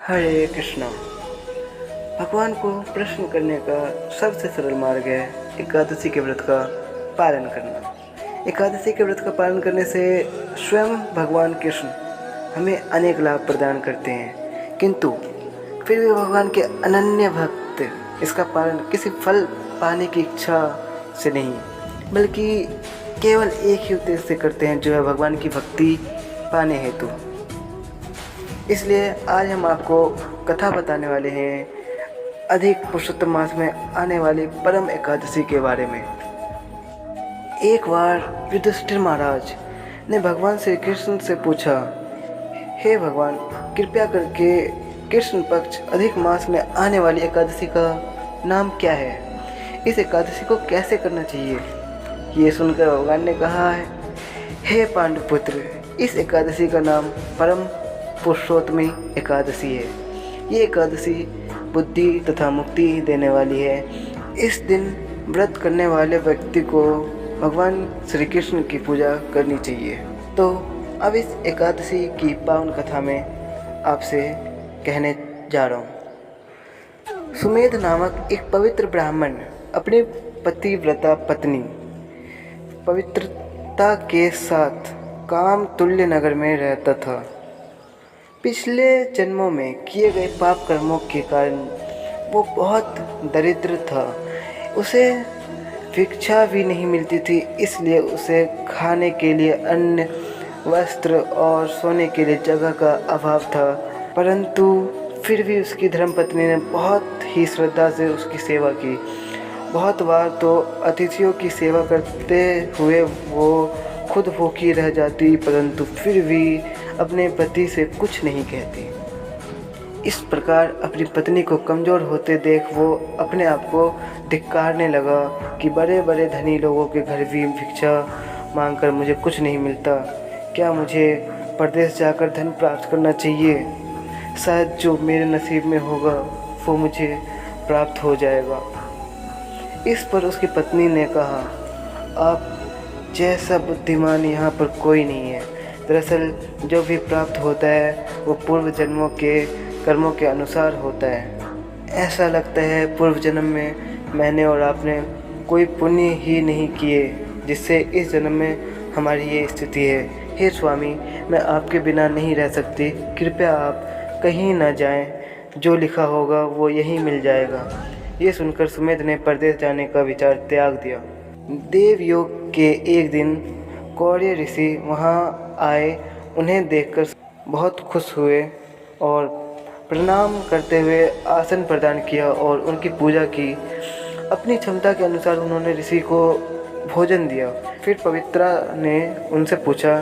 हरे कृष्णा। भगवान को प्रश्न करने का सबसे सरल मार्ग है एकादशी के व्रत का पालन करना। एकादशी के व्रत का पालन करने से स्वयं भगवान कृष्ण हमें अनेक लाभ प्रदान करते हैं, किंतु फिर भी भगवान के अनन्य भक्त इसका पालन किसी फल पाने की इच्छा से नहीं, बल्कि केवल एक ही उद्देश्य से करते हैं, जो है भगवान की भक्ति पाने हेतु। इसलिए आज हम आपको कथा बताने वाले हैं अधिक पुरुषोत्तम मास में आने वाली परम एकादशी के बारे में। एक बार युधिष्ठिर महाराज ने भगवान श्री कृष्ण से पूछा, हे भगवान, कृपया करके कृष्ण पक्ष अधिक मास में आने वाली एकादशी का नाम क्या है? इस एकादशी को कैसे करना चाहिए? ये सुनकर भगवान ने कहा है, हे पांडुपुत्र, इस एकादशी का नाम परम पुरुषोत्तमी एकादशी है। ये एकादशी बुद्धि तथा मुक्ति देने वाली है। इस दिन व्रत करने वाले व्यक्ति को भगवान श्री कृष्ण की पूजा करनी चाहिए। तो अब इस एकादशी की पावन कथा में आपसे कहने जा रहा हूँ। सुमेध नामक एक पवित्र ब्राह्मण अपनी पतिव्रता पत्नी पवित्रता के साथ काम तुल्य नगर में रहता था। पिछले जन्मों में किए गए पाप कर्मों के कारण वो बहुत दरिद्र था। उसे भिक्षा भी नहीं मिलती थी, इसलिए उसे खाने के लिए अन्न, वस्त्र और सोने के लिए जगह का अभाव था। परंतु फिर भी उसकी धर्मपत्नी ने बहुत ही श्रद्धा से उसकी सेवा की। बहुत बार तो अतिथियों की सेवा करते हुए वो खुद भूखी रह जाती, परंतु फिर भी अपने पति से कुछ नहीं कहती। इस प्रकार अपनी पत्नी को कमज़ोर होते देख वो अपने आप को धिक्कारने लगा कि बड़े बड़े धनी लोगों के घर भी भिक्षा मांगकर मुझे कुछ नहीं मिलता। क्या मुझे परदेश जाकर धन प्राप्त करना चाहिए? शायद जो मेरे नसीब में होगा वो मुझे प्राप्त हो जाएगा। इस पर उसकी पत्नी ने कहा, आप जैसा बुद्धिमान यहाँ पर कोई नहीं है। दरअसल जो भी प्राप्त होता है वो पूर्व जन्मों के कर्मों के अनुसार होता है। ऐसा लगता है पूर्व जन्म में मैंने और आपने कोई पुण्य ही नहीं किए, जिससे इस जन्म में हमारी ये स्थिति है। हे स्वामी, मैं आपके बिना नहीं रह सकती, कृपया आप कहीं ना जाएं, जो लिखा होगा वो यहीं मिल जाएगा। ये सुनकर सुमेध ने परदेश जाने का विचार त्याग दिया। देवयोग के एक दिन कौरव ऋषि वहाँ आए। उन्हें देखकर बहुत खुश हुए और प्रणाम करते हुए आसन प्रदान किया और उनकी पूजा की। अपनी क्षमता के अनुसार उन्होंने ऋषि को भोजन दिया। फिर पवित्रा ने उनसे पूछा,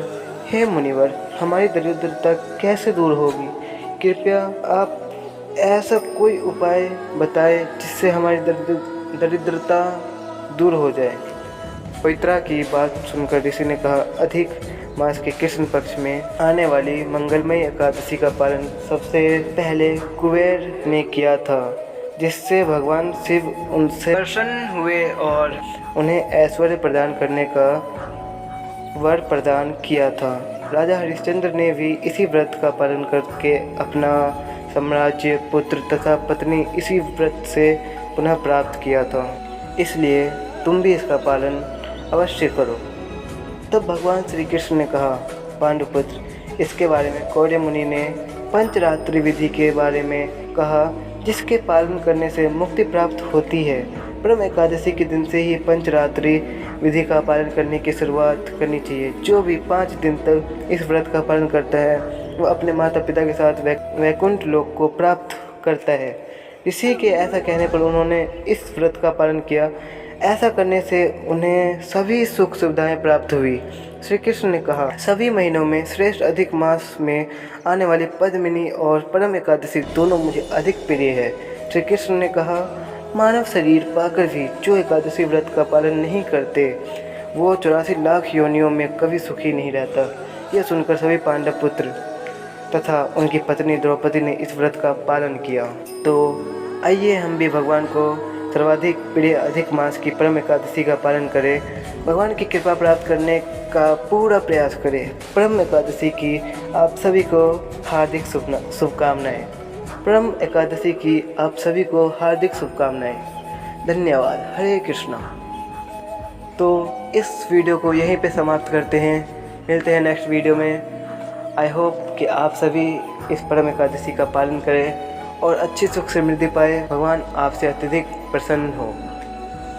हे मुनिवर, हमारी दरिद्रता कैसे दूर होगी? कृपया आप ऐसा कोई उपाय बताएं जिससे हमारी दरिद्रता दूर हो जाए। पवित्रा की बात सुनकर ऋषि ने कहा, अधिक मास के कृष्ण पक्ष में आने वाली मंगलमय एकादशी का पालन सबसे पहले कुबेर ने किया था, जिससे भगवान शिव उनसे प्रसन्न हुए और उन्हें ऐश्वर्य प्रदान करने का वर प्रदान किया था। राजा हरिश्चंद्र ने भी इसी व्रत का पालन करके अपना साम्राज्य, पुत्र तथा पत्नी इसी व्रत से पुनः प्राप्त किया था। इसलिए तुम भी इसका पालन अवश्य करो। तब भगवान श्री कृष्ण ने कहा, पांडुपुत्र, इसके बारे में कौरव मुनि ने पंचरात्रि विधि के बारे में कहा, जिसके पालन करने से मुक्ति प्राप्त होती है। परम एकादशी के दिन से ही पंचरात्रि विधि का पालन करने की शुरुआत करनी चाहिए। जो भी 5 दिन तक इस व्रत का पालन करता है वो अपने माता पिता के साथ वैकुंठ लोक को प्राप्त करता है। ऋषि के ऐसा कहने पर उन्होंने इस व्रत का पालन किया। ऐसा करने से उन्हें सभी सुख सुविधाएं प्राप्त हुई। श्री कृष्ण ने कहा, सभी महीनों में श्रेष्ठ अधिक मास में आने वाली पद्मिनी और परम एकादशी दोनों मुझे अधिक प्रिय है। श्री कृष्ण ने कहा, मानव शरीर पाकर भी जो एकादशी व्रत का पालन नहीं करते वो 84 लाख योनियों में कभी सुखी नहीं रहता। यह सुनकर सभी पांडव पुत्र तथा उनकी पत्नी द्रौपदी ने इस व्रत का पालन किया। तो आइए हम भी भगवान को सर्वाधिक प्रिय अधिक मास की परम एकादशी का पालन करें, भगवान की कृपा प्राप्त करने का पूरा प्रयास करें। परम एकादशी की आप सभी को हार्दिक शुभकामनाएं। परम एकादशी की आप सभी को हार्दिक शुभकामनाएं। धन्यवाद। हरे कृष्णा। तो इस वीडियो को यहीं पे समाप्त करते हैं। मिलते हैं नेक्स्ट वीडियो में। आई होप कि आप सभी इस परम एकादशी का पालन करें और अच्छी सुख समृद्धि पाए। भगवान आपसे अत्यधिक प्रसन्न हो।